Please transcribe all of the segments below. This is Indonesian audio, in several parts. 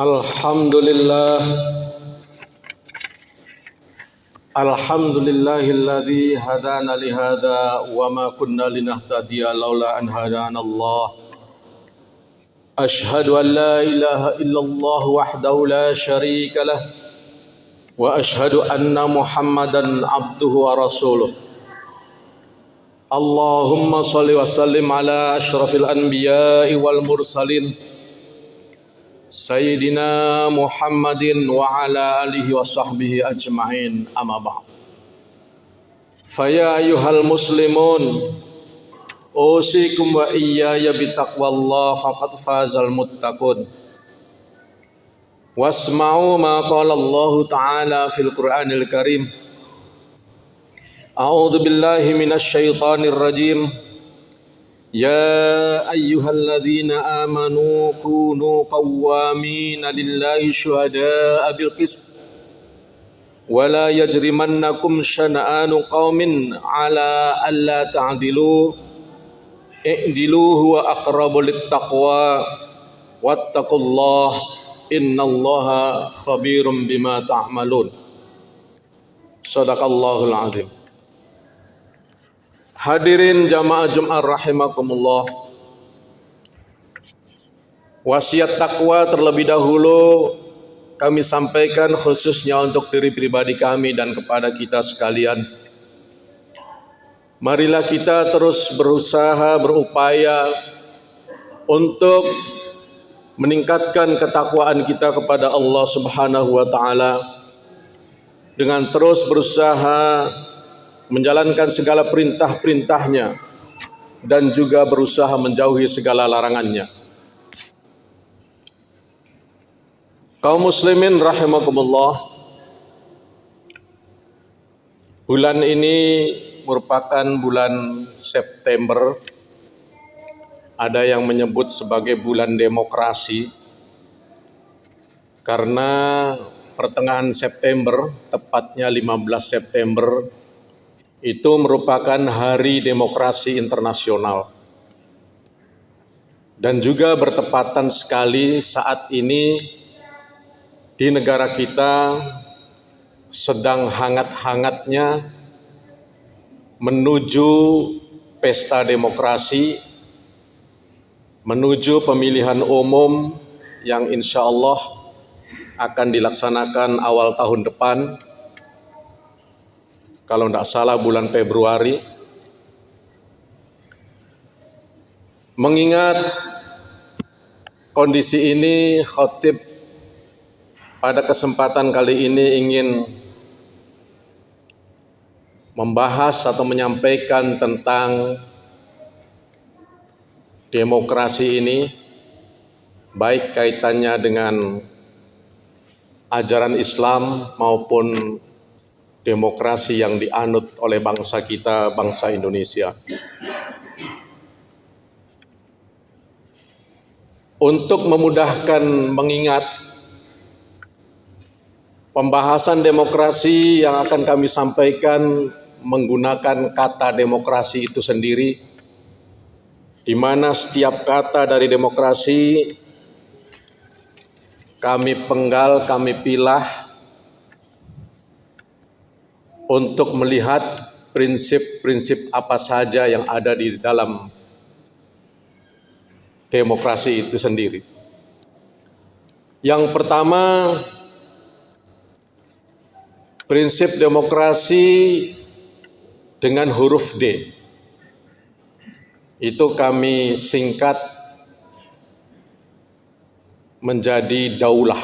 Alhamdulillah, alhamdulillahilladzi hadana lihada wa ma kunna linahtadiya laula an hadana Allah. Ashhadu an la ilaha illallah wahdahu la syarika lah wa ashhadu anna Muhammadan abduhu wa rasuluh. Allahumma salli wa sallim ala asyrafil anbiya'i wal mursalin Sayyidina Muhammadin wa ala alihi wa sahbihi ajma'in, amma ba'd. Faya ayyuhal muslimun, usikum wa iyaya bitaqwallah faqad fazal muttaqun. Wasma'u ma qala Allah ta'ala fil Qur'anil Karim. A'udzu billahi minasy syaithanir rajim. Ya ayyuhalladzina amanu kunu qawwamina lillahi syuhada'a bil qist wa la yajrimannakum syana'anu qaumin ala alla ta'dilu i'dilu huwa aqrabu littaqwa wattaqullaha innallaha khabirum bima ta'malun. Shadaqallahul azim. Hadirin jamaah Jumat rahimakumullah. Wasiat takwa terlebih dahulu kami sampaikan khususnya untuk diri pribadi kami dan kepada kita sekalian. Marilah kita terus berusaha, berupaya untuk meningkatkan ketakwaan kita kepada Allah Subhanahu wa taala dengan terus berusaha menjalankan segala perintah-perintahnya dan juga berusaha menjauhi segala larangannya. Kaum muslimin rahimakumullah, bulan ini merupakan bulan September. Ada yang menyebut sebagai bulan demokrasi karena pertengahan September, tepatnya 15 September, itu merupakan Hari Demokrasi Internasional. Dan juga bertepatan sekali saat ini di negara kita sedang hangat-hangatnya menuju pesta demokrasi, menuju pemilihan umum yang insya Allah akan dilaksanakan awal tahun depan. Kalau tidak salah bulan Februari. Mengingat kondisi ini, khotib pada kesempatan kali ini ingin membahas atau menyampaikan tentang demokrasi ini, baik kaitannya dengan ajaran Islam maupun demokrasi yang dianut oleh bangsa kita, bangsa Indonesia. Untuk memudahkan mengingat, pembahasan demokrasi yang akan kami sampaikan menggunakan kata demokrasi itu sendiri, di mana setiap kata dari demokrasi kami penggal, kami pilah untuk melihat prinsip-prinsip apa saja yang ada di dalam demokrasi itu sendiri. Yang pertama, prinsip demokrasi dengan huruf D. Itu kami singkat menjadi daulah.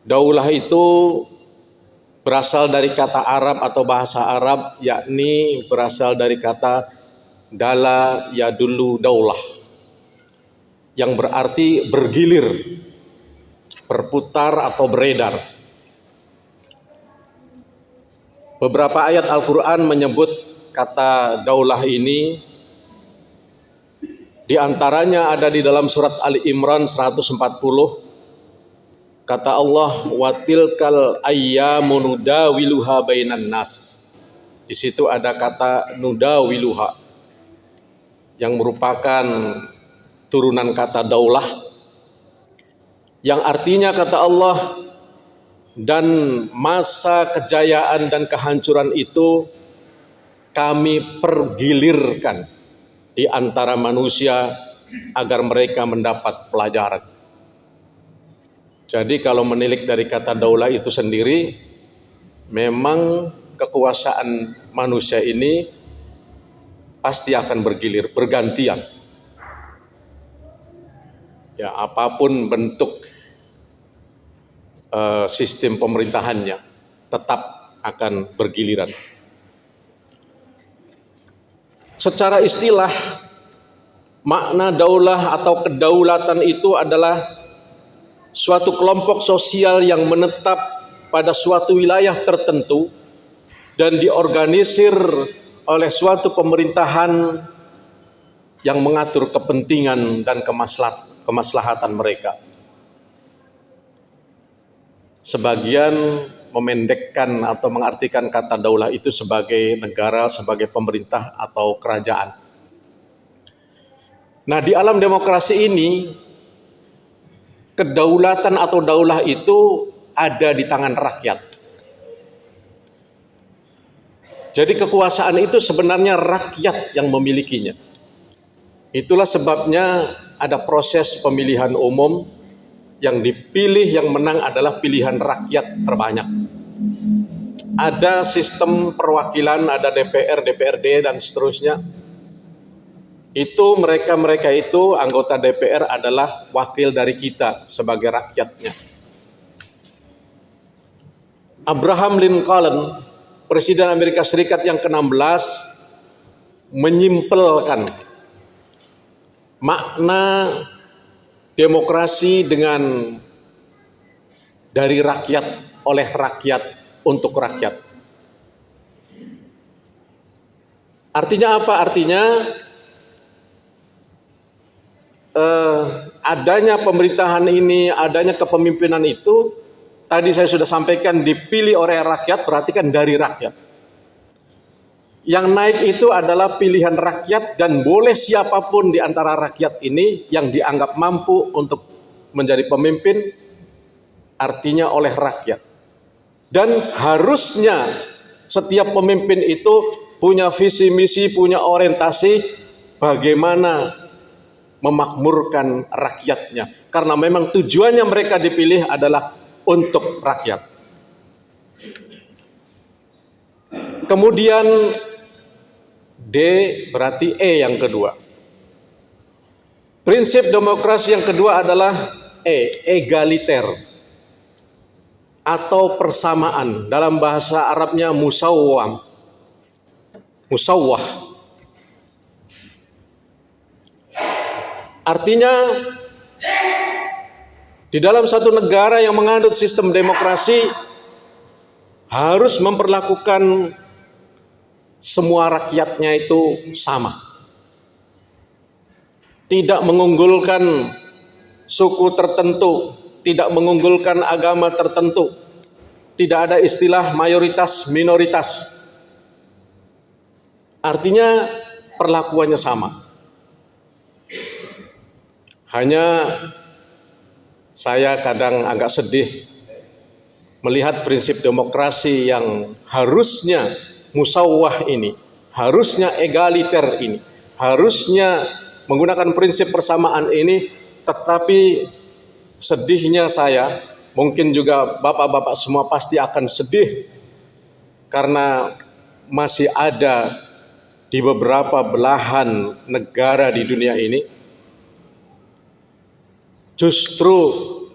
Daulah itu berasal dari kata Arab atau bahasa Arab, yakni berasal dari kata dala yadullu daulah, yang berarti bergilir, berputar atau beredar. Beberapa ayat Al-Quran menyebut kata daulah ini, di antaranya ada di dalam surat Ali Imran 140. Kata Allah, wa tilkal ayyamu nudawiluha bainan nas. Di situ ada kata nudawiluha yang merupakan turunan kata daulah, yang artinya kata Allah, dan masa kejayaan dan kehancuran itu kami pergilirkan di antara manusia agar mereka mendapat pelajaran. Jadi kalau menilik dari kata daulah itu sendiri, memang kekuasaan manusia ini pasti akan bergilir, bergantian. Ya, apapun bentuk sistem pemerintahannya tetap akan bergiliran. Secara istilah, makna daulah atau kedaulatan itu adalah suatu kelompok sosial yang menetap pada suatu wilayah tertentu dan diorganisir oleh suatu pemerintahan yang mengatur kepentingan dan kemaslahatan mereka. Sebagian memendekkan atau mengartikan kata daulah itu sebagai negara, sebagai pemerintah atau kerajaan. Nah, di alam demokrasi ini, kedaulatan atau daulah itu ada di tangan rakyat. Jadi kekuasaan itu sebenarnya rakyat yang memilikinya. Itulah sebabnya ada proses pemilihan umum, yang dipilih, yang menang adalah pilihan rakyat terbanyak. Ada sistem perwakilan, ada DPR, DPRD, dan seterusnya. Itu mereka itu anggota DPR adalah wakil dari kita sebagai rakyatnya. Abraham Lincoln, Presiden Amerika Serikat yang ke-16, menyimpelkan makna demokrasi dengan dari rakyat, oleh rakyat, untuk rakyat. Artinya apa? Artinya adanya pemerintahan ini, adanya kepemimpinan itu, tadi saya sudah sampaikan, dipilih oleh rakyat, berarti kan dari rakyat. Yang naik itu adalah pilihan rakyat, dan boleh siapapun di antara rakyat ini yang dianggap mampu untuk menjadi pemimpin, artinya oleh rakyat. Dan harusnya setiap pemimpin itu punya visi misi, punya orientasi bagaimana memakmurkan rakyatnya. Karena memang tujuannya mereka dipilih adalah untuk rakyat. Kemudian D berarti E yang kedua. Prinsip demokrasi yang kedua adalah egaliter atau persamaan. Dalam bahasa Arabnya musawwah. Artinya di dalam satu negara yang menganut sistem demokrasi harus memperlakukan semua rakyatnya itu sama. Tidak mengunggulkan suku tertentu, tidak mengunggulkan agama tertentu. Tidak ada istilah mayoritas minoritas. Artinya perlakuannya sama. Hanya saya kadang agak sedih melihat prinsip demokrasi yang harusnya musawwah ini, harusnya egaliter ini, harusnya menggunakan prinsip persamaan ini, tetapi sedihnya saya, mungkin juga bapak-bapak semua pasti akan sedih karena masih ada di beberapa belahan negara di dunia ini justru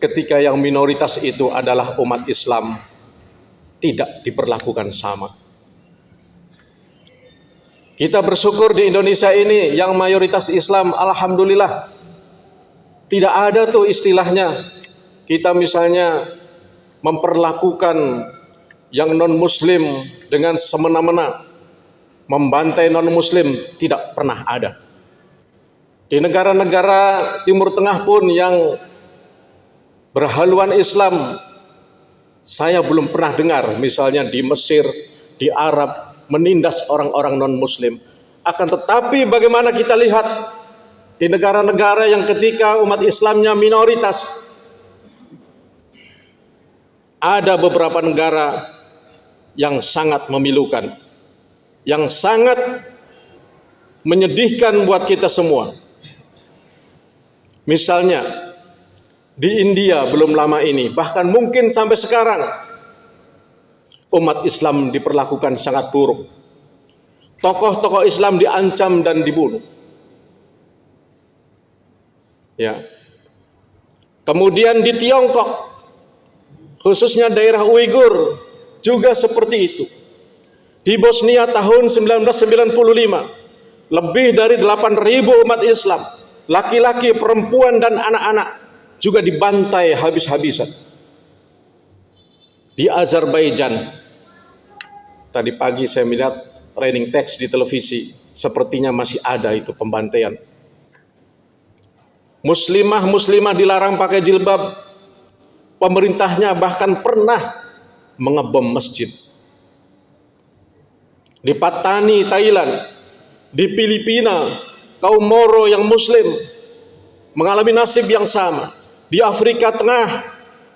ketika yang minoritas itu adalah umat Islam tidak diperlakukan sama. Kita bersyukur di Indonesia ini yang mayoritas Islam, alhamdulillah. Tidak ada tuh istilahnya kita misalnya memperlakukan yang non-muslim dengan semena-mena, membantai non-muslim, tidak pernah ada. Di negara-negara Timur Tengah pun yang berhaluan Islam, saya belum pernah dengar, misalnya di Mesir, di Arab, menindas orang-orang non-muslim. Akan tetapi bagaimana kita lihat di negara-negara yang ketika umat Islamnya minoritas, ada beberapa negara yang sangat memilukan, yang sangat menyedihkan buat kita semua. Misalnya di India belum lama ini, bahkan mungkin sampai sekarang, umat Islam diperlakukan sangat buruk. Tokoh-tokoh Islam diancam dan dibunuh. Ya. Kemudian di Tiongkok, khususnya daerah Uighur, juga seperti itu. Di Bosnia tahun 1995, lebih dari 8.000 umat Islam, laki-laki, perempuan, dan anak-anak juga dibantai habis-habisan. Di Azerbaijan, tadi pagi saya melihat running text di televisi, sepertinya masih ada itu pembantaian. Muslimah dilarang pakai jilbab. Pemerintahnya bahkan pernah mengebom masjid. Di Patani, Thailand, di Filipina, kaum Moro yang Muslim mengalami nasib yang sama. Di Afrika Tengah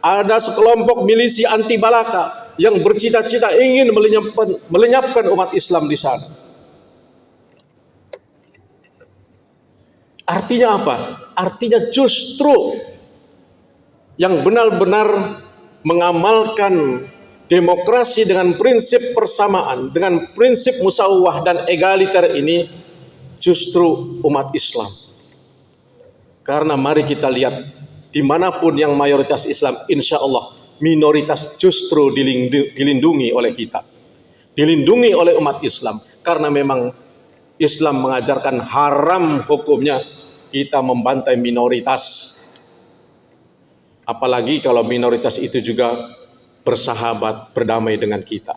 ada sekelompok milisi anti balaka yang bercita-cita ingin melenyapkan umat Islam di sana. Artinya apa? Artinya justru yang benar-benar mengamalkan demokrasi dengan prinsip persamaan, dengan prinsip musawwah dan egaliter ini justru umat Islam. Karena mari kita lihat, dimanapun yang mayoritas Islam, insya Allah minoritas justru dilindungi oleh kita, dilindungi oleh umat Islam. Karena memang Islam mengajarkan haram hukumnya kita membantai minoritas. Apalagi kalau minoritas itu juga bersahabat, berdamai dengan kita.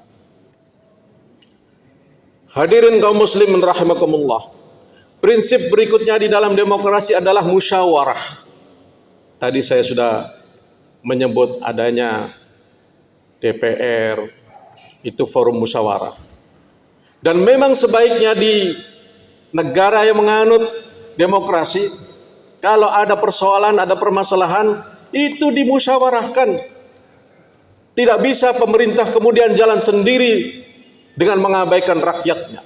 Hadirin kaum muslimin rahimakumullah. Prinsip berikutnya di dalam demokrasi adalah musyawarah. Tadi saya sudah menyebut adanya DPR, itu forum musyawarah. Dan memang sebaiknya di negara yang menganut demokrasi, kalau ada persoalan, ada permasalahan, itu dimusyawarahkan. Tidak bisa pemerintah kemudian jalan sendiri dengan mengabaikan rakyatnya.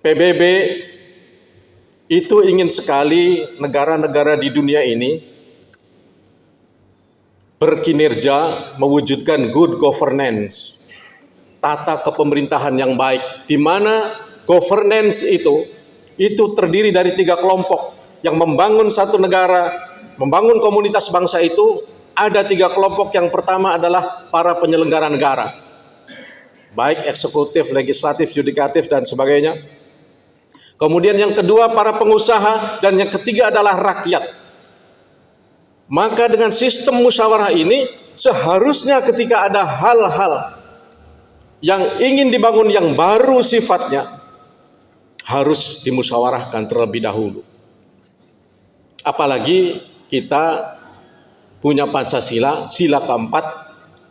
PBB itu ingin sekali negara-negara di dunia ini berkinerja, mewujudkan good governance, tata kepemerintahan yang baik, di mana governance itu terdiri dari 3 kelompok yang membangun satu negara, membangun komunitas bangsa itu. Ada 3 kelompok. Yang pertama adalah para penyelenggara negara, baik eksekutif, legislatif, yudikatif, dan sebagainya. Kemudian yang kedua para pengusaha, dan yang ketiga adalah rakyat. Maka dengan sistem musyawarah ini, seharusnya ketika ada hal-hal yang ingin dibangun yang baru sifatnya, harus dimusyawarahkan terlebih dahulu. Apalagi kita punya Pancasila, sila keempat,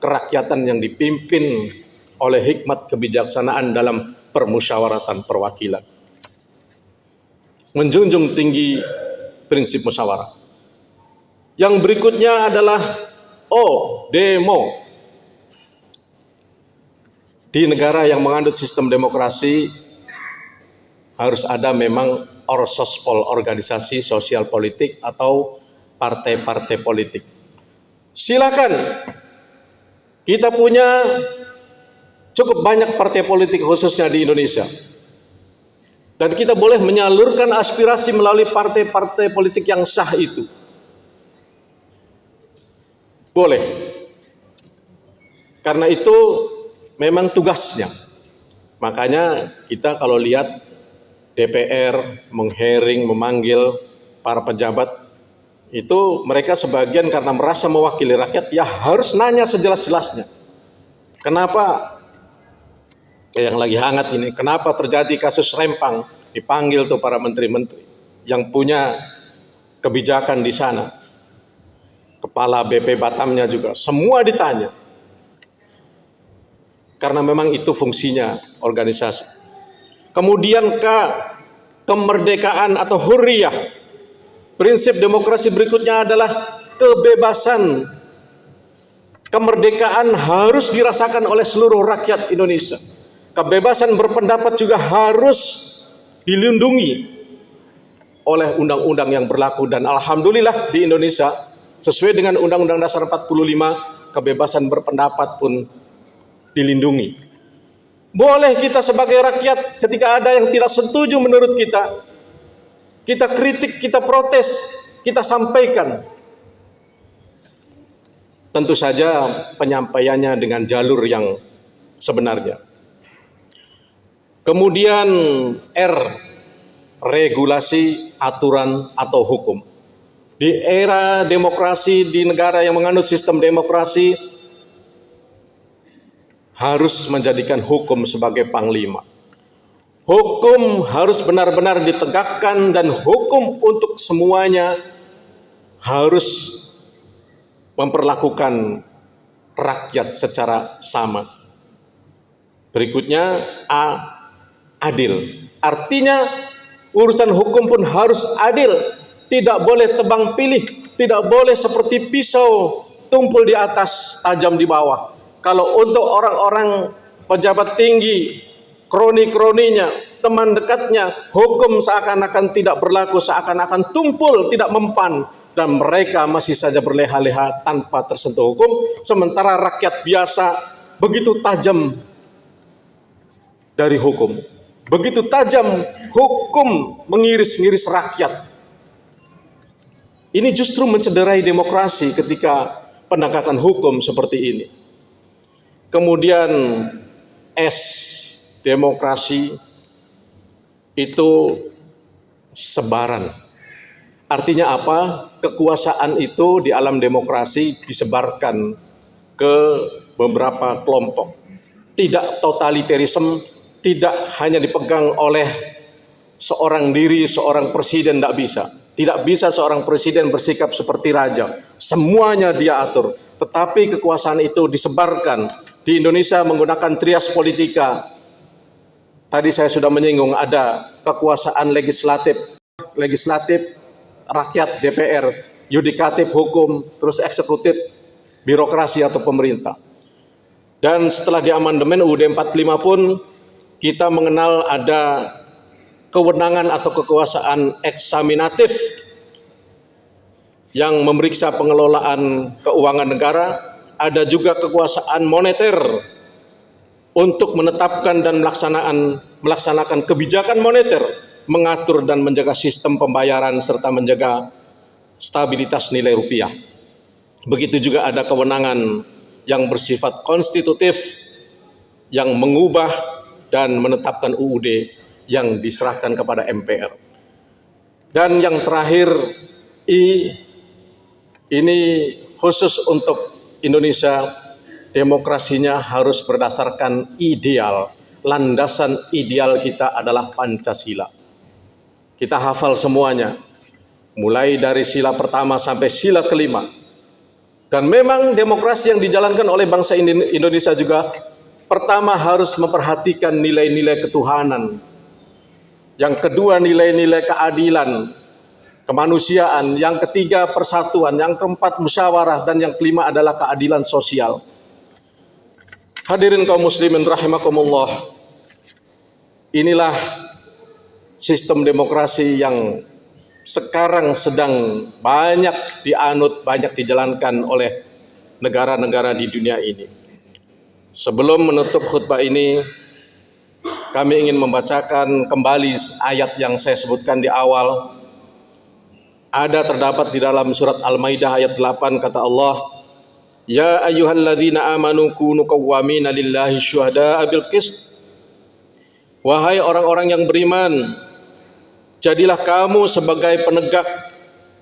kerakyatan yang dipimpin oleh hikmat kebijaksanaan dalam permusyawaratan perwakilan. Menjunjung tinggi prinsip musyawarah. Yang berikutnya adalah demo. Di negara yang menganut sistem demokrasi harus ada memang orsospol, organisasi sosial politik atau partai-partai politik. Silakan, kita punya cukup banyak partai politik khususnya di Indonesia, dan kita boleh menyalurkan aspirasi melalui partai-partai politik yang sah itu. Boleh. Karena itu memang tugasnya. Makanya kita kalau lihat DPR menghearing, memanggil para pejabat, itu mereka sebagian karena merasa mewakili rakyat, ya harus nanya sejelas-jelasnya. Kenapa, yang lagi hangat ini, kenapa terjadi kasus Rempang, dipanggil tuh para menteri-menteri yang punya kebijakan di sana, kepala BP Batamnya juga, semua ditanya. Karena memang itu fungsinya organisasi. Kemudian kemerdekaan atau hurriyah. Prinsip demokrasi berikutnya adalah kebebasan Kemerdekaan harus dirasakan oleh seluruh rakyat Indonesia. Kebebasan berpendapat juga harus dilindungi oleh undang-undang yang berlaku, dan alhamdulillah di Indonesia sesuai dengan Undang-Undang Dasar 45 kebebasan berpendapat pun dilindungi. Boleh kita sebagai rakyat ketika ada yang tidak setuju menurut kita kritik, kita protes, kita sampaikan. Tentu saja penyampaiannya dengan jalur yang sebenarnya. Kemudian R, regulasi, aturan atau hukum. Di era demokrasi, di negara yang menganut sistem demokrasi, harus menjadikan hukum sebagai panglima. Hukum harus benar-benar ditegakkan, dan hukum untuk semuanya harus memperlakukan rakyat secara sama. Berikutnya A, adil. Artinya urusan hukum pun harus adil, tidak boleh tebang pilih, tidak boleh seperti pisau tumpul di atas, tajam di bawah. Kalau untuk orang-orang pejabat tinggi, kroni-kroninya, teman dekatnya, hukum seakan-akan tidak berlaku, seakan-akan tumpul, tidak mempan, dan mereka masih saja berleha-leha tanpa tersentuh hukum, sementara rakyat biasa begitu tajam dari hukum. Begitu tajam hukum mengiris-ngiris rakyat. Ini justru mencederai demokrasi ketika penegakan hukum seperti ini. Kemudian S, demokrasi itu sebaran. Artinya apa? Kekuasaan itu di alam demokrasi disebarkan ke beberapa kelompok. Tidak totalitarisme, tidak hanya dipegang oleh seorang diri, seorang presiden, tidak bisa. Tidak bisa seorang presiden bersikap seperti raja. Semuanya dia atur. Tetapi kekuasaan itu disebarkan. Di Indonesia menggunakan trias politika. Tadi saya sudah menyinggung ada kekuasaan legislatif, rakyat DPR, yudikatif hukum, terus eksekutif birokrasi atau pemerintah. Dan setelah di amandemen UUD 45 pun kita mengenal ada kewenangan atau kekuasaan eksaminatif yang memeriksa pengelolaan keuangan negara. Ada juga kekuasaan moneter untuk menetapkan dan melaksanakan kebijakan moneter, mengatur dan menjaga sistem pembayaran serta menjaga stabilitas nilai rupiah. Begitu juga ada kewenangan yang bersifat konstitutif yang mengubah dan menetapkan UUD yang diserahkan kepada MPR. Dan yang terakhir I, ini khusus untuk Indonesia, demokrasinya harus berdasarkan ideal. Landasan ideal kita adalah Pancasila. Kita hafal semuanya, mulai dari sila pertama sampai sila kelima. Dan memang demokrasi yang dijalankan oleh bangsa Indonesia juga pertama harus memperhatikan nilai-nilai ketuhanan. Yang kedua nilai-nilai keadilan, kemanusiaan. Yang ketiga persatuan. Yang keempat musyawarah. Dan yang kelima adalah keadilan sosial. Hadirin kaum muslimin rahimakumullah. Inilah sistem demokrasi yang sekarang sedang banyak dianut, banyak dijalankan oleh negara-negara di dunia ini. Sebelum menutup khutbah ini, kami ingin membacakan kembali ayat yang saya sebutkan di awal. Ada terdapat di dalam surat Al-Maidah ayat 8, kata Allah, Ya ayyuhalladzina amanu kunu qawwamina lillahi syuhada'a bil qist. Wahai orang-orang yang beriman, jadilah kamu sebagai penegak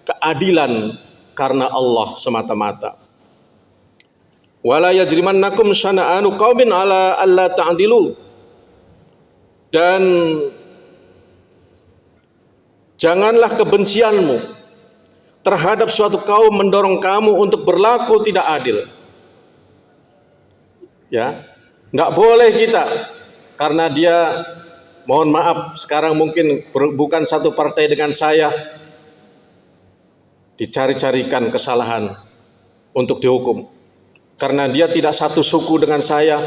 keadilan karena Allah semata-mata. Wala yajrimannakum syana'anu qaumin ala alla ta'dilu. Dan janganlah kebencianmu terhadap suatu kaum mendorong kamu untuk berlaku tidak adil. Ya, nggak boleh kita karena dia, mohon maaf, sekarang mungkin bukan satu partai dengan saya, dicari-carikan kesalahan untuk dihukum. karena dia tidak satu suku dengan saya,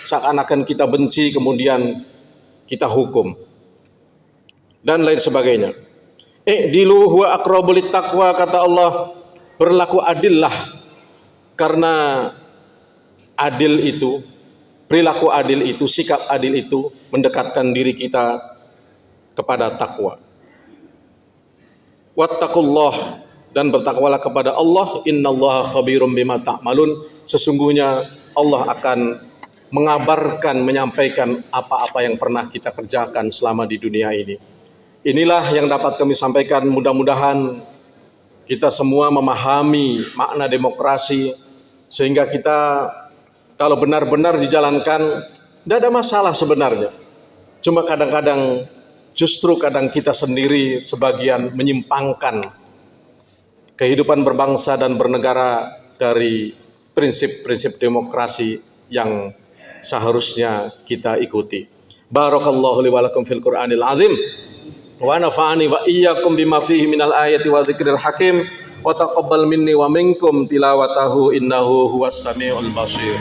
seakan-akan kita benci kemudian kita hukum dan lain sebagainya. I'dilu huwa aqrabu littaqwa, kata Allah, berlaku adillah, karena adil itu, perilaku adil itu, sikap adil itu mendekatkan diri kita kepada takwa. Wattaqullah, dan bertakwalah kepada Allah, innallaha khabirum bima ta'malun, sesungguhnya Allah akan mengabarkan, menyampaikan apa-apa yang pernah kita kerjakan selama di dunia ini. Inilah yang dapat kami sampaikan, mudah-mudahan kita semua memahami makna demokrasi, sehingga kita kalau benar-benar dijalankan tidak ada masalah sebenarnya. Cuma kadang-kadang justru kadang kita sendiri sebagian menyimpangkan kehidupan berbangsa dan bernegara dari prinsip-prinsip demokrasi yang seharusnya kita ikuti. Barakallahu li wa lakum fil Qur'anil azim wa nafa'ani wa iyyakum bima fihi minal ayati wa dzikril hakim wa taqabbal minni wa minkum tilawatahu innahu huwas samiul basir.